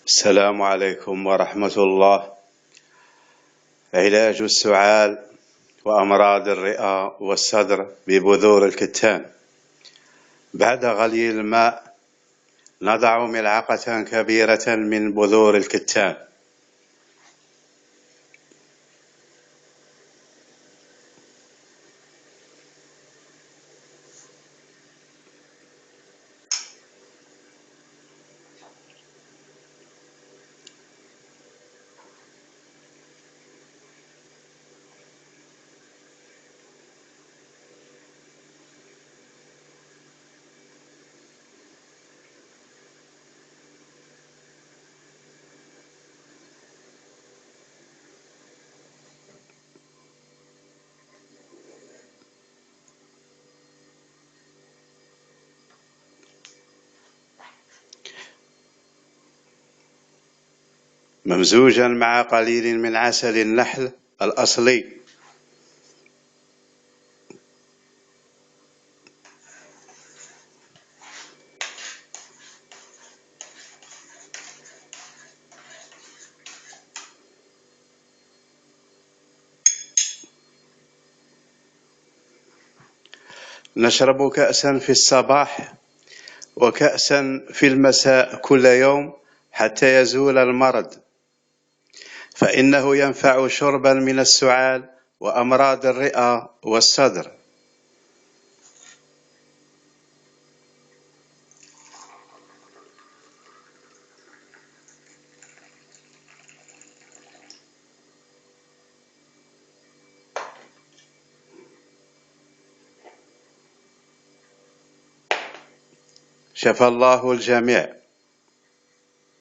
السلام عليكم ورحمة الله. علاج السعال وأمراض الرئة والصدر ببذور الكتان. بعد غلي الماء نضع ملعقة كبيرة من بذور الكتان ممزوجا مع قليل من عسل النحل الأصلي. نشرب كأسا في الصباح وكأسا في المساء كل يوم حتى يزول المرض، فإنه ينفع شربا من السعال وأمراض الرئة والصدر. شفى الله الجميع.